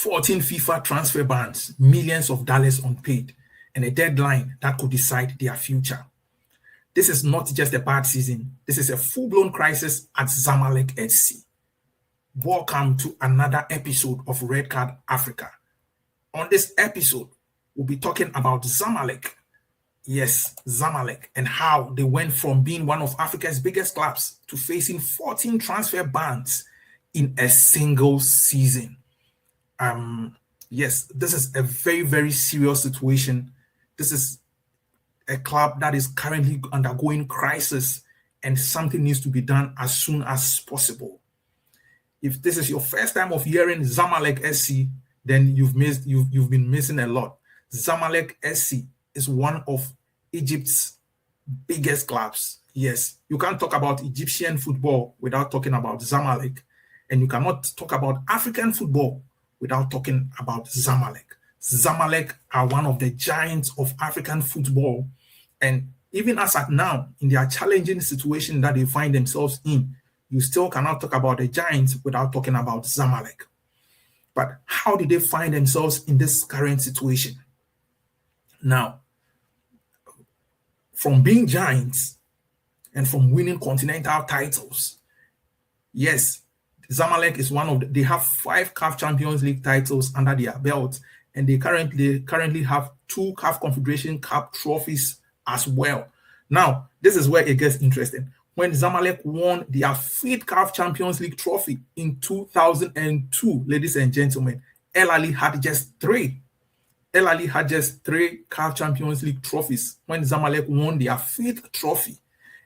14 FIFA transfer bans, millions of dollars unpaid, and a deadline that could decide their future. This is not just a bad season. This is a full-blown crisis at Zamalek SC. Welcome to another episode of Red Card Africa. On this episode, we'll be talking about Zamalek. Yes, Zamalek, and how they went from being one of Africa's biggest clubs to facing 14 transfer bans in a single season. Yes, this is a very, very serious situation. This is a club that is currently undergoing crisis, and something needs to be done as soon as possible. If this is your first time of hearing Zamalek SC, then you've been missing a lot. Zamalek SC is one of Egypt's biggest clubs. Yes, you can't talk about Egyptian football without talking about Zamalek, and you cannot talk about African football without talking about Zamalek. Zamalek are one of the giants of African football, and even as at now, in their challenging situation that they find themselves in, you still cannot talk about the giants without talking about Zamalek. But how did they find themselves in this current situation? Now, from being giants and from winning continental titles, yes, Zamalek is one of they have 5 CAF Champions League titles under their belt, and they currently have 2 CAF Confederation Cup trophies as well. Now, this is where it gets interesting. When Zamalek won their 5th CAF Champions League trophy in 2002, ladies and gentlemen, El Ali had just 3. El Ali had just 3 CAF Champions League trophies when Zamalek won their 5th trophy.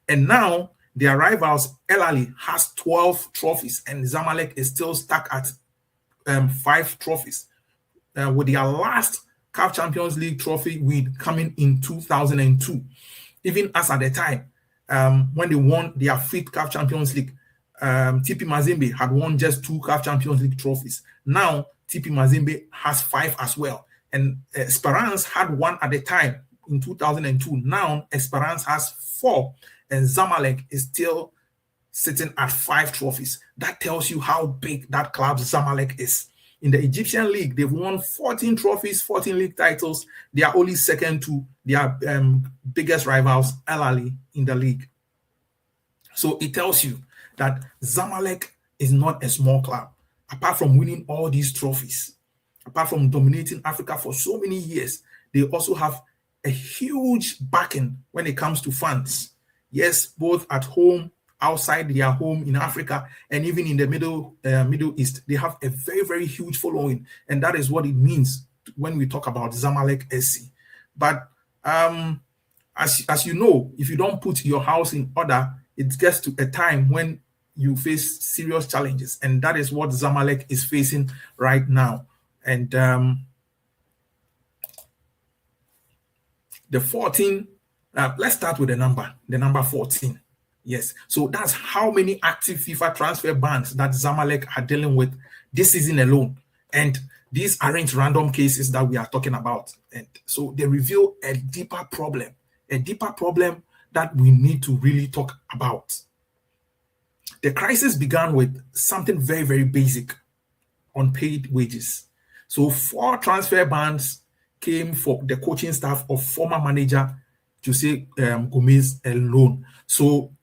And now their rivals, El Ali, has 12 trophies, and Zamalek is still stuck at 5 trophies, with their last CAF Champions League trophy win coming in 2002. Even as at the time, when they won their 5th CAF Champions League, TP Mazembe had won just 2 CAF Champions League trophies. Now, TP Mazembe has 5 as well. And Esperance had 1 at the time in 2002. Now, Esperance has 4. And Zamalek is still sitting at 5 trophies. That tells you how big that club Zamalek is. In the Egyptian league, they've won 14 trophies, 14 league titles. They are only second to their biggest rivals, El Ali, in the league. So it tells you that Zamalek is not a small club. Apart from winning all these trophies, apart from dominating Africa for so many years, they also have a huge backing when it comes to fans. Yes, both at home, outside their home in Africa, and even in the Middle East, they have a very, very huge following, and that is what it means when we talk about Zamalek SC. But as you know, if you don't put your house in order, it gets to a time when you face serious challenges, and that is what Zamalek is facing right now. And the 14, let's start with the number 14. Yes, so that's how many active FIFA transfer bans that Zamalek are dealing with this season alone. And these aren't random cases that we are talking about. And so they reveal a deeper problem that we need to really talk about. The crisis began with something very, very basic: unpaid wages. So 4 transfer bans came for the coaching staff of former manager Jose Gomez alone. So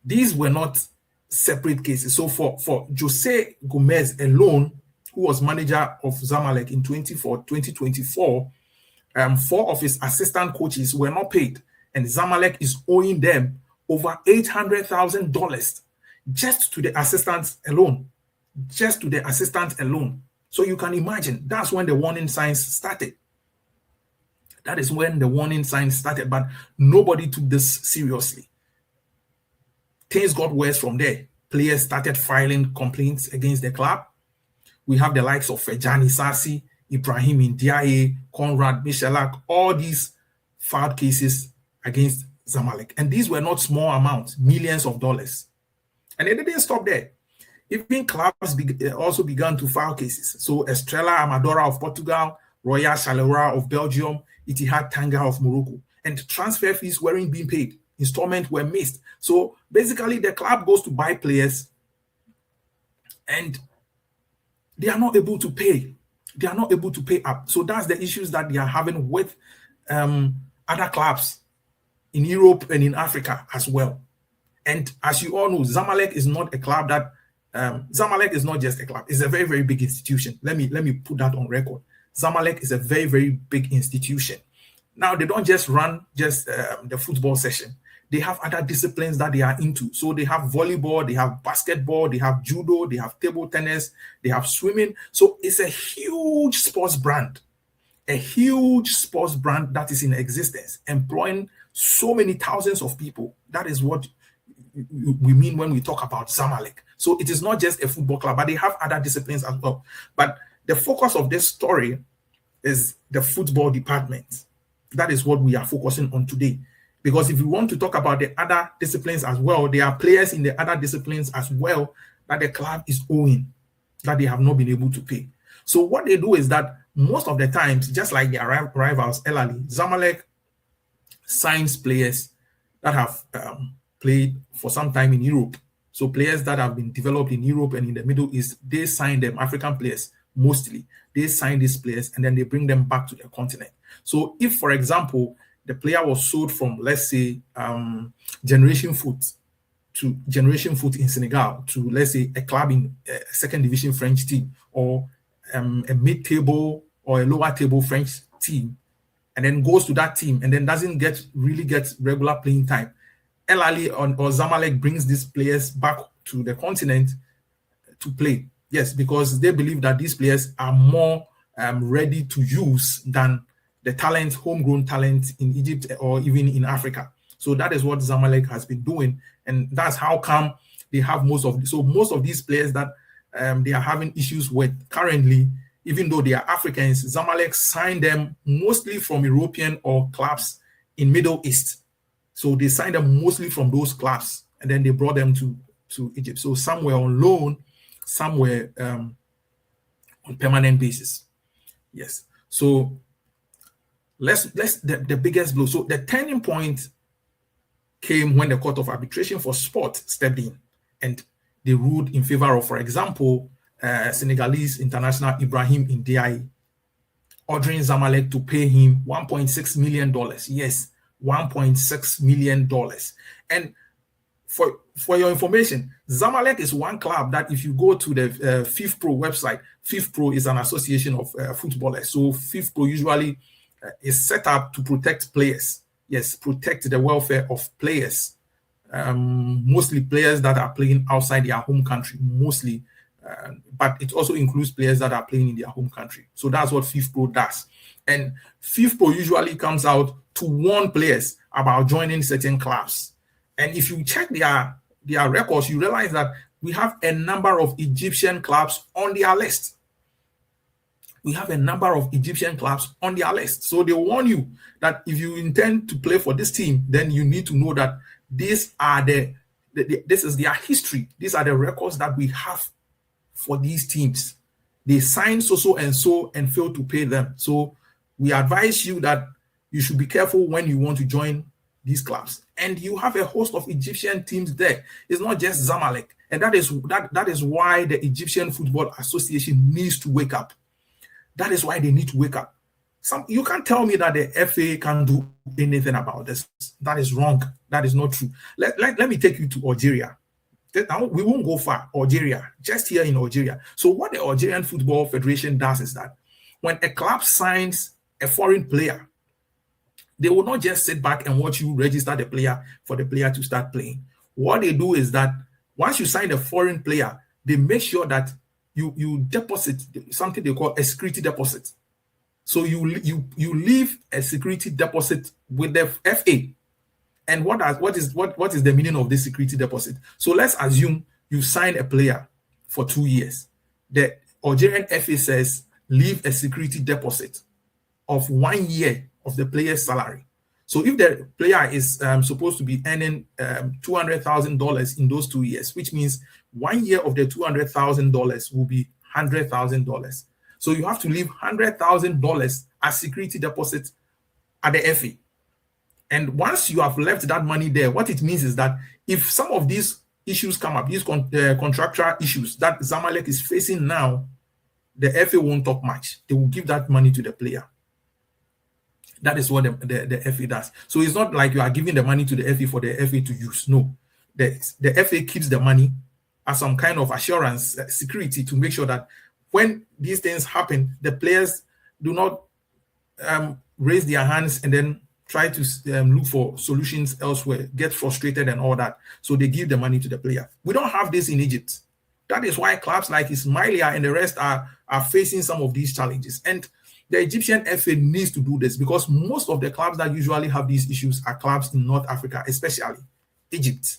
these were not separate cases. So for Jose Gomez alone, who was manager of Zamalek in 2024, 4 of his assistant coaches were not paid, and Zamalek is owing them over $800,000 just to the assistants alone. So you can imagine, that's when the warning signs started. That is when the warning signs started, but nobody took this seriously. Things got worse from there. Players started filing complaints against the club. We have the likes of Fejani Sassi, Ibrahim Ndiaye, Conrad Michelak. All these filed cases against Zamalek. And these were not small amounts, millions of dollars. And it didn't stop there. Even clubs also began to file cases. So Estrela Amadora of Portugal, Royal Charleroi of Belgium, Etihad Tanger of Morocco. And transfer fees weren't being paid. Installments were missed. So basically, the club goes to buy players, and They are not able to pay. They are not able to pay up. So that's the issues that they are having with other clubs in Europe and in Africa as well. And as you all know, Zamalek is not a club that Zamalek is not just a club. It's a very, very big institution. Let me put that on record. Zamalek is a very, very big institution. Now, they don't just run the football session. They have other disciplines that they are into. So they have volleyball, they have basketball, they have judo, they have table tennis, they have swimming. So it's a huge sports brand, that is in existence, employing so many thousands of people. That is what we mean when we talk about Zamalek. So it is not just a football club, but they have other disciplines as well. But the focus of this story is the football department. That is what we are focusing on today. Because if we want to talk about the other disciplines as well, there are players in the other disciplines as well that the club is owing, that they have not been able to pay. So what they do is that most of the times, just like their rivals, El Ali, Zamalek signs players that have played for some time in Europe. So players that have been developed in Europe and in the Middle East, they sign them, African players mostly. They sign these players and then they bring them back to their continent. So if, for example, the player was sold from, let's say, Generation Foot to Generation Foot in Senegal to, let's say, a club in a second division French team, or a mid-table or a lower table French team, and then goes to that team and then doesn't really get regular playing time, El Ali or Zamalek brings these players back to the continent to play. Yes, because they believe that these players are more ready to use than the talent, homegrown talent in Egypt or even in Africa. So that is what Zamalek has been doing, and that's how come they have most of these players that they are having issues with currently. Even though they are Africans, Zamalek signed them mostly from European or clubs in Middle East. So they signed them mostly from those clubs, and then they brought them to Egypt. So some were on loan, some were on permanent basis. Yes. So the biggest blow. So the turning point came when the Court of Arbitration for Sport stepped in and they ruled in favor of, for example, Senegalese international Ibrahim Ndiaye, ordering Zamalek to pay him $1.6 million. Yes, $1.6 million. And for your information, Zamalek is one club that if you go to the FIFPro website, FIFPro is an association of footballers. So FIFPro usually is set up to protect players. Yes, protect the welfare of players. Mostly players that are playing outside their home country, mostly. But it also includes players that are playing in their home country. So that's what FIFPro does. And FIFPro usually comes out to warn players about joining certain clubs. And if you check their records, you realize that we have a number of Egyptian clubs on their list. We have a number of Egyptian clubs on their list. So they warn you that if you intend to play for this team, then you need to know that these are this is their history. These are the records that we have for these teams. They sign so and fail to pay them. So we advise you that you should be careful when you want to join these clubs. And you have a host of Egyptian teams there. It's not just Zamalek. And that is why the Egyptian Football Association needs to wake up. That is why they need to wake up. You can't tell me that the FA can't do anything about this. That is wrong. That is not true. Let me take you to Algeria. Now, we won't go far. Algeria, just here in Algeria. So what the Algerian Football Federation does is that when a club signs a foreign player, they will not just sit back and watch you register the player for the player to start playing. What they do is that once you sign a foreign player, they make sure that you deposit something they call a security deposit. So you leave a security deposit with the FA. And what is the meaning of this security deposit? So let's assume you sign a player for 2 years. The Algerian FA says leave a security deposit of 1 year of the player's salary. So if the player is supposed to be earning $200,000 in those 2 years, which means 1 year of the $200,000 will be $100,000. So you have to leave $100,000 as security deposit at the FA. And once you have left that money there, what it means is that if some of these issues come up, these contractual issues that Zamalek is facing now, the FA won't talk much. They will give that money to the player. That is what the FA does. So it's not like you are giving the money to the FA for the FA to use. No, the FA keeps the money as some kind of assurance, security, to make sure that when these things happen, the players do not raise their hands and then try to look for solutions elsewhere, get frustrated and all that. So they give the money to the player. We don't have this in Egypt. That is why clubs like Ismailia and the rest are facing some of these challenges. And the Egyptian FA needs to do this, because most of the clubs that usually have these issues are clubs in North Africa, especially Egypt.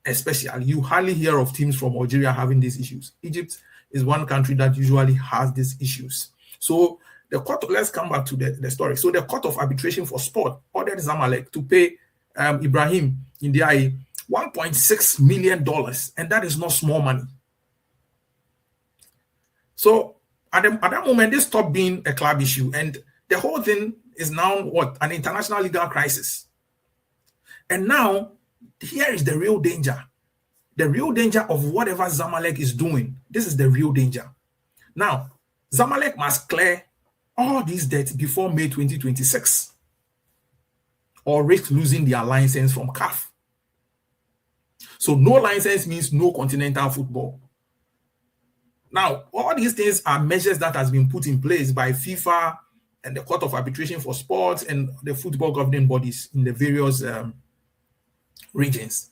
Especially, you hardly hear of teams from Algeria having these issues. Egypt is one country that usually has these issues. So the court, let's come back to the story. So the Court of Arbitration for Sport ordered Zamalek to pay Ibrahim Ndiaye $1.6 million, and that is not small money. So at that moment, this stopped being a club issue, and the whole thing is now what? An international legal crisis. And now, here is the real danger. The real danger of whatever Zamalek is doing. This is the real danger. Now, Zamalek must clear all these debts before May 2026, or risk losing their license from CAF. So no license means no continental football. Now, all these things are measures that has been put in place by FIFA and the Court of Arbitration for Sports and the football governing bodies in the various regions.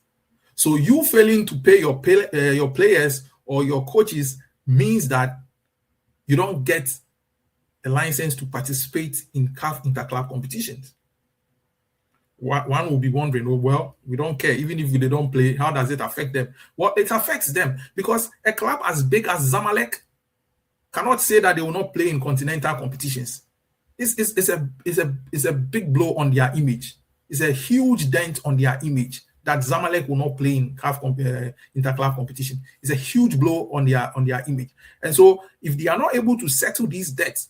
So you failing to pay your players or your coaches means that you don't get a license to participate in CAF interclub competitions. One will be wondering, oh, well, we don't care. Even if they don't play, how does it affect them? Well, it affects them, because a club as big as Zamalek cannot say that they will not play in continental competitions. It's a big blow on their image. It's a huge dent on their image that Zamalek will not play in CAF interclub competition. It's a huge blow on their image. And so if they are not able to settle these debts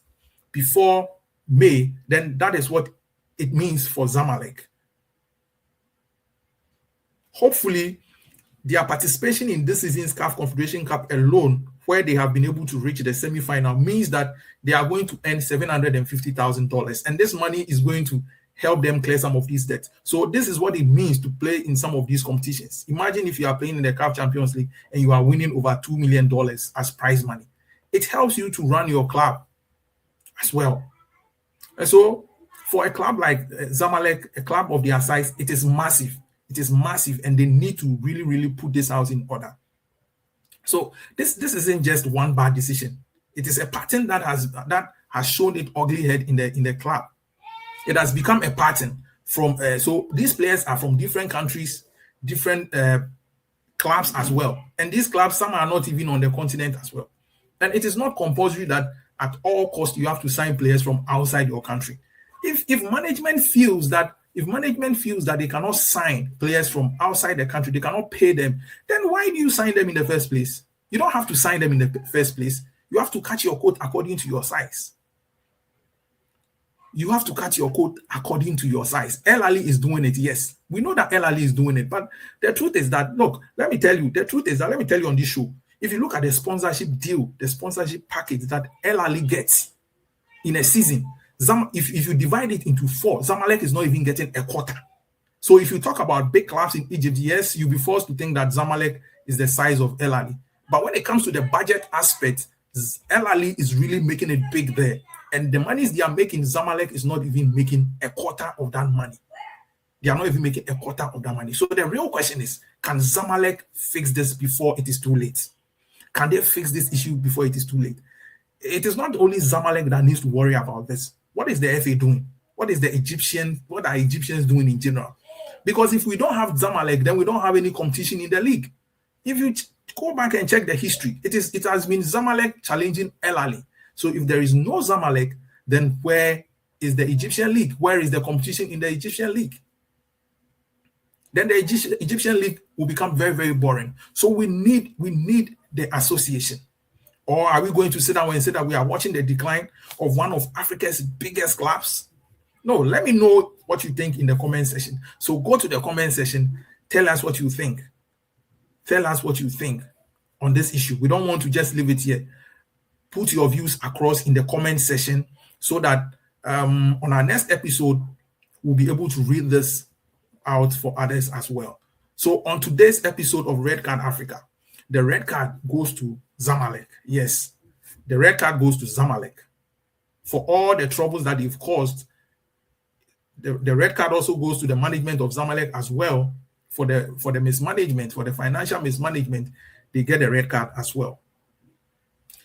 before May, then that is what it means for Zamalek. Hopefully, their participation in this season's CAF Confederation Cup alone, where they have been able to reach the semi-final, means that they are going to earn $750,000. And this money is going to help them clear some of these debts. So this is what it means to play in some of these competitions. Imagine if you are playing in the CAF Champions League and you are winning over $2 million as prize money. It helps you to run your club as well. And so for a club like Zamalek, a club of their size, it is massive. It is massive, and they need to really, really put this house in order. So this isn't just one bad decision. It is a pattern that has shown its ugly head in the club. It has become a pattern from so these players are from different countries, different clubs as well. And these clubs, some are not even on the continent as well. And it is not compulsory that at all costs you have to sign players from outside your country. If management feels that they cannot sign players from outside the country, they cannot pay them, then why do you sign them in the first place? You don't have to sign them in the first place. You have to cut your coat according to your size. You have to cut your coat according to your size. El Ali is doing it, yes. We know that El Ali is doing it, but the truth is that, look, let me tell you on this show, if you look at the sponsorship deal, the sponsorship package that El Ali gets in a season, if you divide it into 4, Zamalek is not even getting a quarter. So if you talk about big clubs in Egypt, yes, you'll be forced to think that Zamalek is the size of El Ali. But when it comes to the budget aspect, El Ali is really making it big there. And the monies they are making, Zamalek is not even making a quarter of that money. They are not even making a quarter of that money. So the real question is, can Zamalek fix this before it is too late? Can they fix this issue before it is too late? It is not only Zamalek that needs to worry about this. What is the FA doing? What are Egyptians doing in general? Because if we don't have Zamalek, then we don't have any competition in the league. If you go back and check the history, it has been Zamalek challenging El Ali. So if there is no Zamalek, then where is the Egyptian league? Where is the competition in the Egyptian league? Then the Egyptian league will become very, very boring. So we need the association. Or are we going to sit down and say that we are watching the decline of one of Africa's biggest clubs? No, let me know what you think in the comment section. So go to the comment section, tell us what you think. Tell us what you think on this issue. We don't want to just leave it here. put your views across in the comment section so that on our next episode, we'll be able to read this out for others as well. So on today's episode of Red Card Africa, the red card goes to Zamalek. Yes, the red card goes to Zamalek for all the troubles that they've caused. The red card also goes to the management of Zamalek as well for the mismanagement, for the financial mismanagement. They get a red card as well.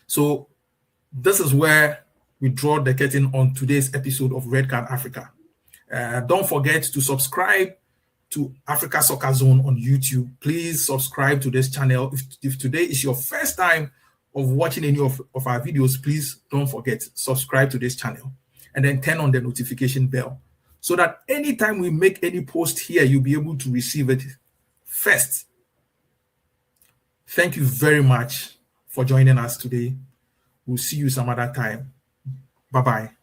So this is where we draw the curtain on today's episode of Red Card Africa. Don't forget to subscribe to Africa Soccer Zone on YouTube. Please subscribe to this channel. If today is your first time of watching any of our videos, please don't forget, subscribe to this channel and then turn on the notification bell so that anytime we make any post here, you'll be able to receive it first. Thank you very much for joining us today. We'll see you some other time. Bye-bye.